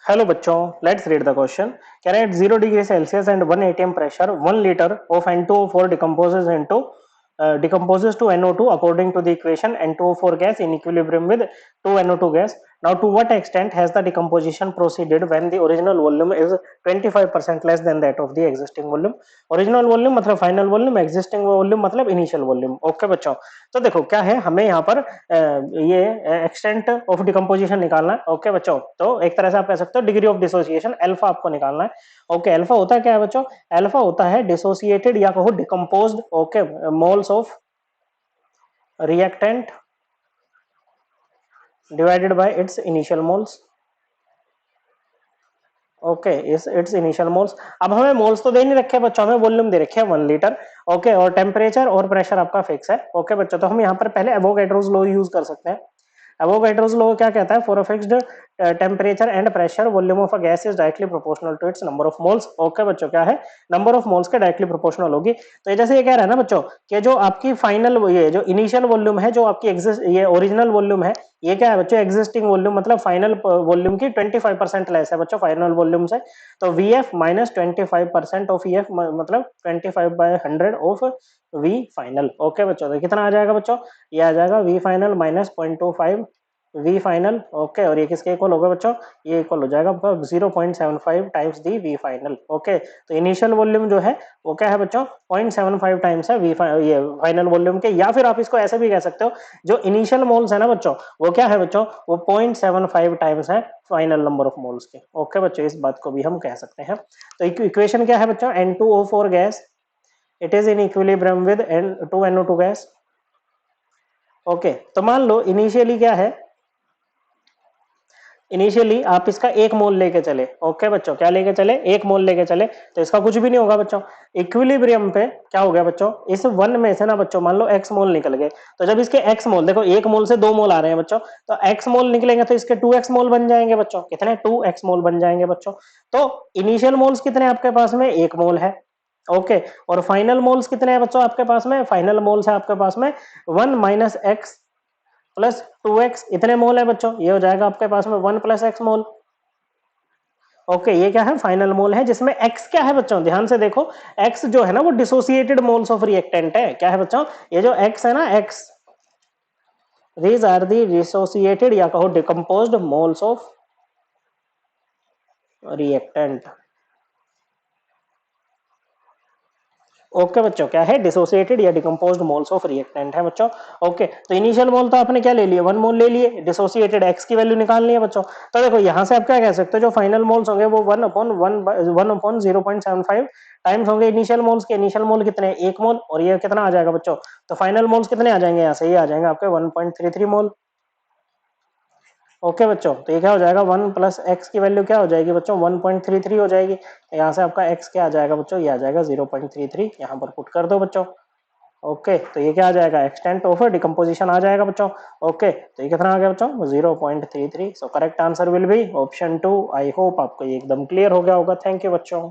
Hello बच्चों, let's read the question. Can at 0 degree Celsius and 1 atm pressure 1 liter of N2O4 decomposes to NO2 according to the equation N2O4 gas in equilibrium with 2 NO2 gas. Now to what extent has the decomposition proceeded when the original volume is 25% less than that of the existing volume? Original volume मतलब final volume, existing volume मतलब initial volume. Okay बच्चों, तो देखो क्या है, हमें यहाँ पर ये एक्सटेंट ऑफ डिकम्पोजिशन निकालना है। ओके बच्चों, तो एक तरह से आप कह सकते हो डिग्री ऑफ डिसोसिएशन अल्फा आपको निकालना है। ओके, अल्फा होता है क्या है बच्चों? अल्फा होता है डिसोसिएटेड या कहो decomposed, okay, moles of reactant divided by it's initial moles. Okay, it's initial moles. अब हमें मोल्स तो दे नहीं रखे बच्चों, हमें वॉल्यूम दे रखे हैं 1 लीटर। ओके, और टेम्परेचर और प्रेशर आपका फिक्स है। ओके बच्चों, तो हम यहाँ पर पहले एवोगैड्रोस लॉ यूज कर सकते हैं। एवोगैड्रोस लॉ क्या कहता है? For a fixed temperature and pressure volume of a gas is directly proportional to its number of moles. Okay बच्चों, क्या है? नंबर ऑफ मोल्स के डायरेक्टली प्रोपोर्शनल होगी। तो ये जैसे ये कह रहा है ना बच्चों कि जो आपकी फाइनल ये जो इनिशियल वॉल्यूम है, जो आपकी एग्जिस्ट ये ओरिजिनल वॉल्यूम है, ये क्या है बच्चों? एग्जिस्टिंग वॉल्यूम मतलब फाइनल वॉल्यूम की 25% लेस है बच्चों फाइनल वॉल्यूम से। तो V F minus 25% of E F मतलब 25/100 ऑफ वी फाइनल। ओके बच्चों, तो कितना आ जाएगा बच्चों? ये आ जाएगा V final minus 0.25 V final. Okay, और ये किसके इक्वल होगा बच्चों? ये इक्वल हो जाएगा 0.75 times the V final. Okay, तो इनिशियल वॉल्यूम जो है वो क्या है बच्चों? 0.75 टाइम्स है ये फाइनल वॉल्यूम के। या फिर आप इसको ऐसे भी कह सकते हो, जो इनिशियल मोल्स है ना बच्चों, वो क्या है बच्चों? वो 0.75 टाइम्स है फाइनल नंबर ऑफ मोल्स के। ओके बच्चों, इस बात को भी हम कह सकते हैं। तो इक्वेशन क्या है बच्चों? N2O4 gas, it is in equilibrium with 2NO2 gas. Okay, तो मान लो इनिशियली क्या है, इनिशियली आप इसका 1 मोल लेके चले। ओके बच्चों, क्या लेके चले? 1 मोल लेके चले, तो इसका कुछ भी नहीं होगा बच्चों। इक्विलिब्रियम पे क्या हो गया बच्चों? इस 1 में से ना बच्चों मान लो x मोल निकल गए, तो जब इसके x मोल, देखो 1 मोल से 2 मोल आ रहे हैं बच्चों, तो x मोल निकलेंगे तो इसके 2x मोल बन जाएंगे बच्चों। कितने? 2x मोल बन जाएंगे बच्चों। तो इनिशियल मोल्स कितने आपके पास में? 1 मोल है। ओके, और फाइनल मोल्स कितने हैं बच्चों आपके पास में? फाइनल मोल्स है आपके पास में 1 माइनस एक्स प्लस 2x, इतने मोल है बच्चों। ये हो जाएगा आपके पास में 1 प्लस एक्स मोल। ओके, ये क्या है? फाइनल मोल है, जिसमें x क्या है बच्चों? ध्यान से देखो, x जो है ना वो डिसोसिएटेड मोल्स ऑफ रिएक्टेंट है। क्या है बच्चों? ये जो x है ना, x, these are the dissociated या कहो decomposed moles of reactant. Okay बच्चों, क्या है? डिसोसिएटेड या डिकम्पोज्ड मोल्स ऑफ रिएक्टेंट है बच्चों। ओके, तो इनिशियल मोल तो आपने क्या ले लिए? 1 मोल ले लिए। डिसोसिएटेड एक्स की वैल्यू निकालनी है बच्चों। तो देखो यहां से आप क्या कह सकते हो, जो फाइनल मोल्स होंगे वो 1/0.75 टाइम्स होंगे इनिशियल मोल्स के। इनिशियल मोल कितने? 1 मोल। और ये कितना आ जाएगा बच्चों? तो फाइनल मोल्स कितने आ जाएंगे यहाँ से? ये आ जाएंगे आपके 1.33 मोल। ओके बच्चों, तो ये क्या हो जाएगा? 1 प्लस एक्स की वैल्यू क्या हो जाएगी बच्चों? 1.33 हो जाएगी। यहाँ से आपका एक्स क्या आ जाएगा बच्चों? ये आ जाएगा 0.33। यहाँ पर पुट कर दो बच्चों। ओके, तो ये क्या आ जाएगा? एक्सटेंट ऑफ डिकम्पोजिशन आ जाएगा बच्चों। ओके, तो ये कितना आ गया बच्चों? 0.33। So correct answer will be option 2। I hope आपको ये एकदम क्लियर हो गया होगा। थैंक यू बच्चों।